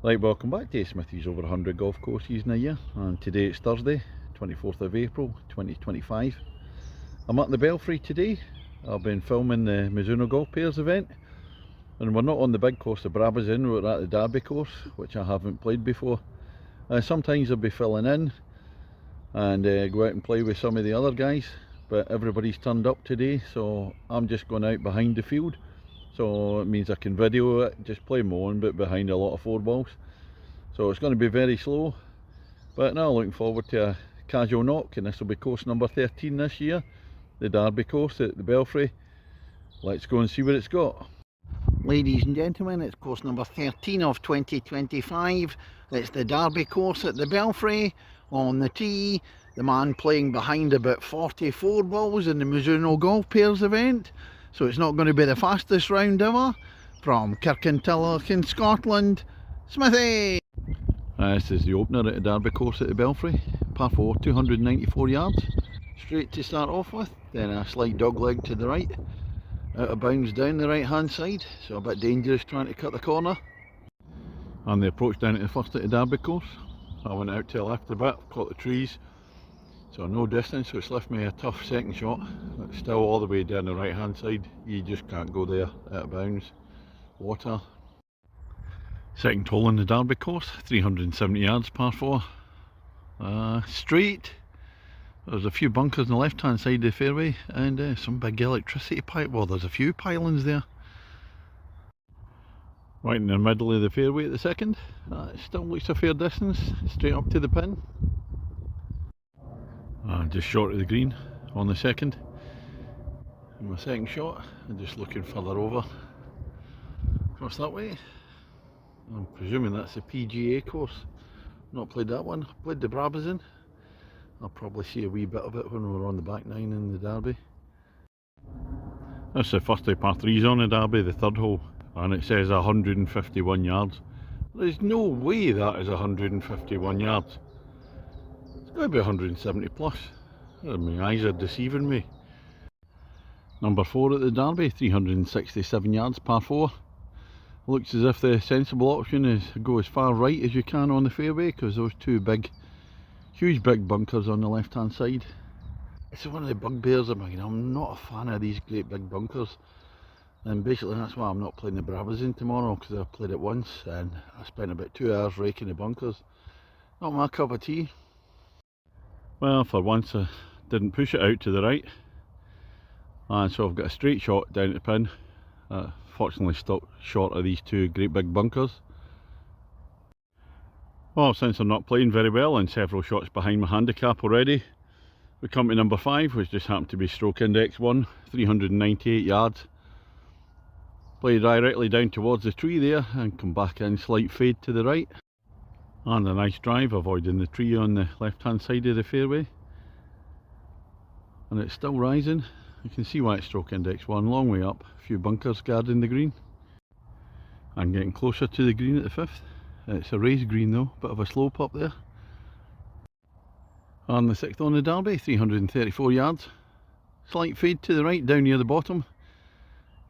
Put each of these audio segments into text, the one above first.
Right, welcome back to Smithy's over 100 golf courses in a year, and today it's Thursday, 24th of April 2025. I'm at the Belfry today. I've been filming the Mizuno Golf Pairs event, and we're not on the big course of Brabazon, we're at the Derby course, which I haven't played before. Sometimes I'll be filling in and go out and play with some of the other guys, but everybody's turned up today, so I'm just going out behind the field. So it means I can video it, just play my own, but behind a lot of 4-balls. So it's going to be very slow, but now looking forward to a casual knock, and this will be course number 13 this year, the Derby course at the Belfry. Let's go and see what it's got. Ladies and gentlemen, it's course number 13 of 2025. It's the Derby course at the Belfry. On the tee, the man playing behind about 44 balls in the Mizuno Golf Pairs event. So it's not going to be the fastest round ever. From Kirkintilloch in Scotland, Smithy! This is the opener at the Derby course at the Belfry. Par 4, 294 yards. Straight to start off with, then a slight dog leg to the right. Out of bounds down the right hand side, so a bit dangerous trying to cut the corner. And the approach down to the first at the Derby course. I went out to the left a bit, caught the trees. So no distance, so it's left me a tough second shot. But still all the way down the right hand side, you just can't go there out of bounds. Water. Second hole in the Derby course, 370 yards, par 4. Straight. There's a few bunkers on the left hand side of the fairway, and some big electricity pipe. Well, there's a few pylons there. Right in the middle of the fairway at the second. It still looks a fair distance, straight up to the pin. Just short of the green on the second. And my second shot, I'm just looking further over. Across that way. I'm presuming that's a PGA course. Not played that one. Played the Brabazon. I'll probably see a wee bit of it when we're on the back nine in the Derby. That's the first of par 3s on the Derby, the third hole, and it says 151 yards. There's no way that is 151 yards. It's got to be 170 plus. My eyes are deceiving me. Number 4 at the Derby, 367 yards, par 4. Looks as if the sensible option is to go as far right as you can on the fairway, because those two huge big bunkers on the left hand side. It's one of the bugbears of mine. I'm not a fan of these great big bunkers, and basically that's why I'm not playing the Brabazon tomorrow, because I've played it once and I spent about 2 hours raking the bunkers. Not my cup of tea. Well, for once I didn't push it out to the right, and so I've got a straight shot down at the pin. Fortunately stopped short of these two great big bunkers. Well, since I'm not playing very well and several shots behind my handicap already, we come to number 5, which just happened to be stroke index 1, 398 yards. Play directly down towards the tree there and come back in, slight fade to the right. And a nice drive, avoiding the tree on the left hand side of the fairway. And it's still rising. You can see why it's stroke index 1, long way up, a few bunkers guarding the green. I'm getting closer to the green at the 5th. It's a raised green though, bit of a slope up there. And the 6th on the Derby, 334 yards. Slight fade to the right down near the bottom.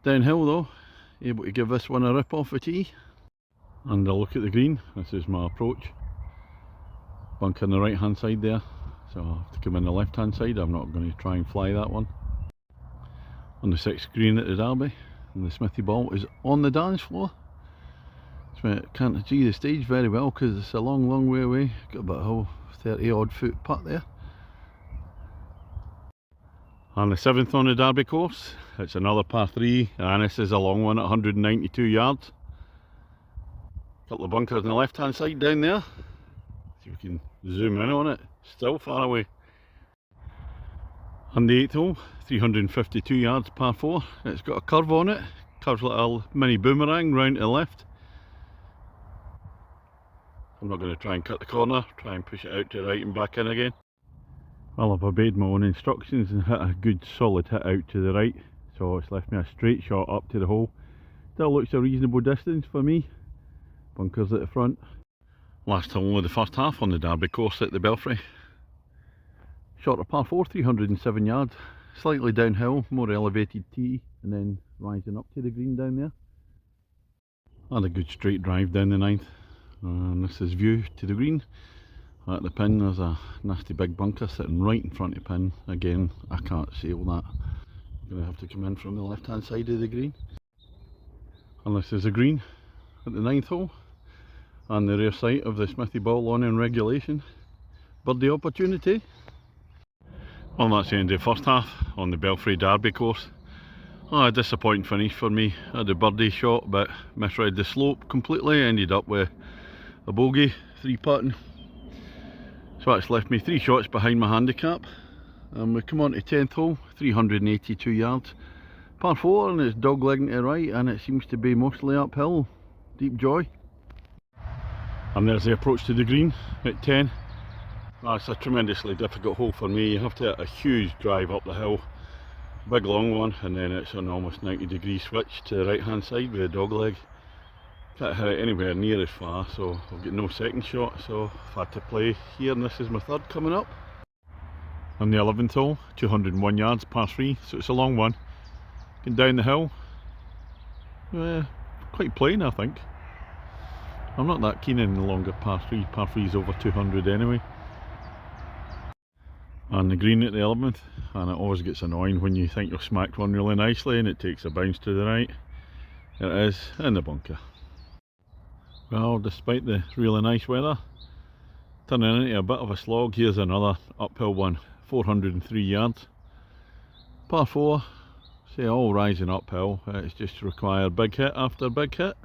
Downhill though, able to give this one a rip off the tee. And a look at the green, this is my approach. Bunker on the right hand side there, so I'll have to come in the left hand side. I'm not going to try and fly that one. On the 6th green at the Derby, and the Smithy ball is on the dance floor. So I can't see the stage very well because it's a long way away. Got about a 30 odd foot putt there. And the 7th on the Derby course, it's another par 3, and this is a long one at 192 yards. Couple of bunkers on the left hand side down there. See if we can zoom in on it, still far away. And the 8th hole, 352 yards, par 4. It's got a curve on it, curves like a mini boomerang round to the left. I'm not going to try and cut the corner, try and push it out to the right and back in again. Well, I've obeyed my own instructions and hit a good solid hit out to the right, so it's left me a straight shot up to the hole. Still looks a reasonable distance for me. Bunkers at the front. Last hole of the first half on the Derby course at the Belfry. Short of par 4, 307 yards. Slightly downhill, more elevated tee, and then rising up to the green down there. And a good straight drive down the 9th. And this is view to the green. At the pin there's a nasty big bunker sitting right in front of the pin. Again, I can't sail that. I'm going to have to come in from the left hand side of the green. And this is a green at the 9th hole. And the rear sight of the Smithy ball on in regulation. Birdie opportunity. Well, that's the end of the first half on the Belfry Derby course. A disappointing finish for me. I had a birdie shot but misread the slope completely, ended up with a bogey, 3-putting. So that's left me 3 shots behind my handicap. And we come on to 10th hole, 382 yards. Par 4, and it's doglegging to the right, and it seems to be mostly uphill. Deep joy. And there's the approach to the green at 10. That's a tremendously difficult hole for me. You have to hit a huge drive up the hill. Big long one, and then it's an almost 90-degree switch to the right hand side with a dogleg. Can't hit it anywhere near as far, so I've got no second shot, so I've had to play here, and this is my third coming up. On the 11th hole, 201 yards, par 3, so it's a long one. Getting down the hill, quite plain I think. I'm not that keen in the longer par 3, par 3's over 200 anyway. And the green at the 11th, and it always gets annoying when you think you've smacked one really nicely and it takes a bounce to the right. It is in the bunker. Well, despite the really nice weather, turning into a bit of a slog. Here's another uphill one, 403 yards. Par 4, say all rising uphill, it's just required big hit after big hit.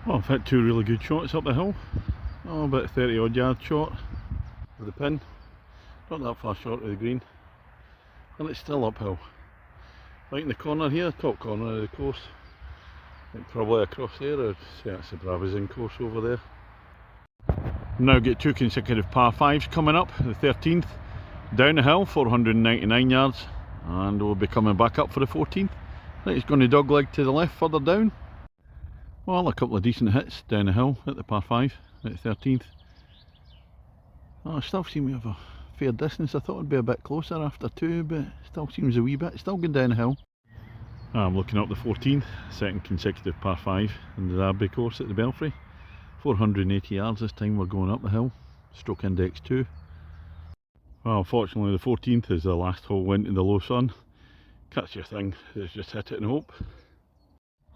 Well, I've hit 2 really good shots up the hill. Oh, about 30 odd yard shot with the pin. Not that far short of the green. And it's still uphill. Right in the corner here, top corner of the course. I think probably across there, I'd say that's the Bravazin course over there. Now get 2 consecutive par 5s coming up, the 13th. Down the hill, 499 yards. And we'll be coming back up for the 14th. Right, it's going to dogleg to the left further down. Well, a couple of decent hits down the hill at the par 5 at the 13th. Oh, I still seem to have a fair distance. I thought it'd be a bit closer after 2, but it still seems a wee bit. Still going down the hill. I'm looking up the 14th, second consecutive par 5 in the Derby course at the Belfry. 480 yards this time we're going up the hill. Stroke index 2. Well, fortunately the 14th is the last hole into the low sun. Catch your thing, is just hit it and hope.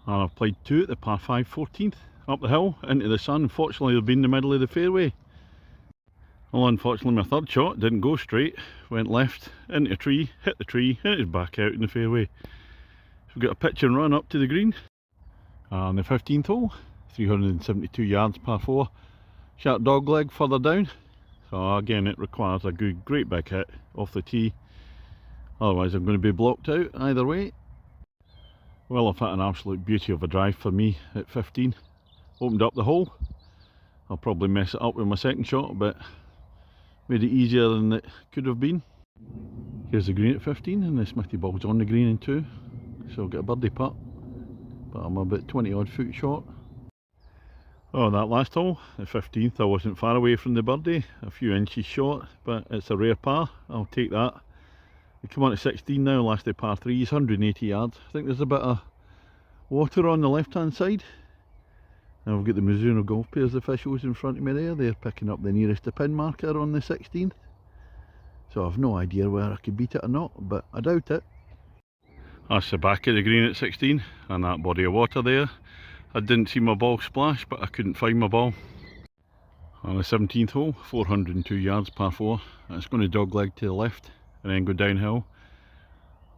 And I've played 2 at the par 5 14th, up the hill, into the sun. Fortunately they've been in the middle of the fairway. Well, unfortunately my third shot didn't go straight, went left, into a tree, hit the tree, and it's back out in the fairway. So we've got a pitch and run up to the green. And the 15th hole, 372 yards, par 4. Sharp dog leg further down. So again it requires a good, great big hit off the tee. Otherwise I'm going to be blocked out either way. Well, I've hit an absolute beauty of a drive for me at 15. Opened up the hole. I'll probably mess it up with my second shot, but made it easier than it could have been. Here's the green at 15, and the Smithy ball's on the green in 2. So I'll get a birdie putt, but I'm about 20 odd foot short. Oh, that last hole, the 15th, I wasn't far away from the birdie, a few inches short, but it's a rare par, I'll take that. We come on to 16 now, last day par 3s, 180 yards. I think there's a bit of water on the left hand side. Now we've got the Mizuno Golf Pairs officials in front of me there. They're picking up the nearest to pin marker on the 16th. So I've no idea where I could beat it or not, but I doubt it. That's the back of the green at 16, and that body of water there. I didn't see my ball splash, but I couldn't find my ball. On the 17th hole, 402 yards, par 4. It's going to dogleg to the left and then go downhill.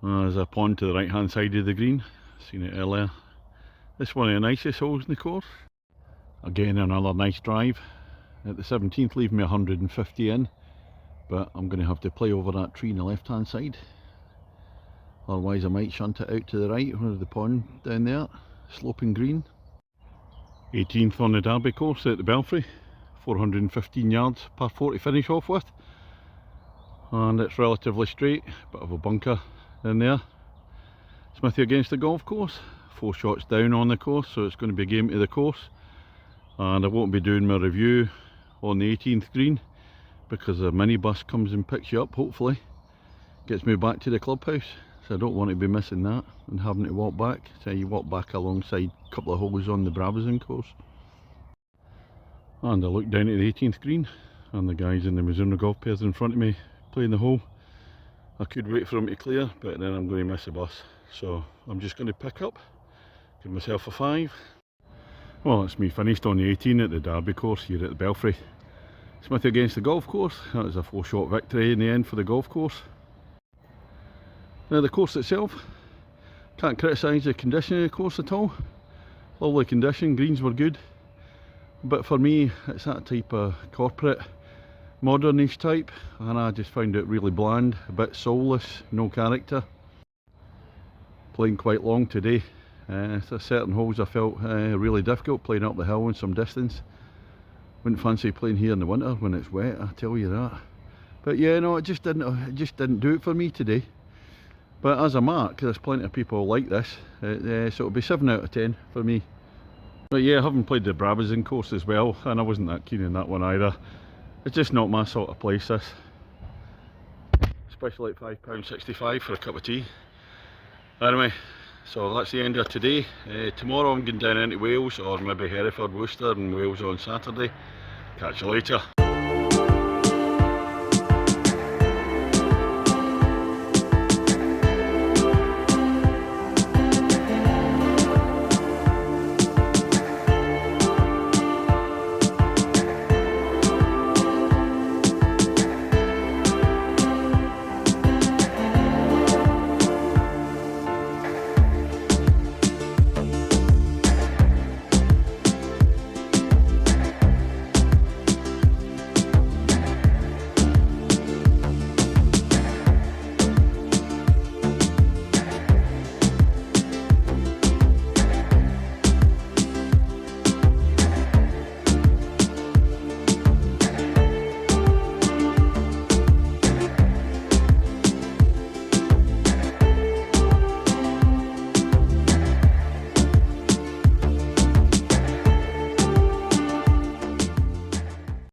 There's a pond to the right hand side of the green. Seen it earlier. This one of the nicest holes in the course. Again another nice drive. At the 17th, leaving me 150 in, but I'm going to have to play over that tree on the left hand side. Otherwise I might shunt it out to the right where the pond down there. Sloping green. 18th on the Derby course at the Belfry. 415 yards, par 4 to finish off with. And it's relatively straight, bit of a bunker in there. Smithy against the golf course, 4 shots down on the course, so it's going to be a game to the course. And I won't be doing my review on the 18th green because a minibus comes and picks you up, hopefully. Gets me back to the clubhouse, so I don't want to be missing that and having to walk back. So you walk back alongside a couple of holes on the Bravazin course. And I look down at the 18th green and the guys in the Mizuno golf pairs in front of me playing the hole. I could wait for them to clear, but then I'm going to miss the bus, so I'm just going to pick up, give myself a 5. Well, it's me finished on the 18 at the Derby course here at the Belfry. Smithy against the golf course. That was a 4-shot victory in the end for the golf course. Now the course itself, can't criticise the condition of the course at all. Lovely condition, greens were good. But for me, it's that type of corporate, modernish type, and I just found it really bland, a bit soulless, no character. Playing quite long today. There's certain holes I felt really difficult, playing up the hill in some distance. Wouldn't fancy playing here in the winter when it's wet, I tell you that. But yeah, no, it just didn't do it for me today. But as a mark, there's plenty of people like this, so it'll be 7 out of 10 for me. But yeah, I haven't played the Brabazon course as well, and I wasn't that keen on that one either. It's just not my sort of place, this. Especially at £5.65 for a cup of tea. Anyway, so that's the end of today. Tomorrow I'm going down into Wales, or maybe Hereford, Worcester and Wales on Saturday. Catch you later.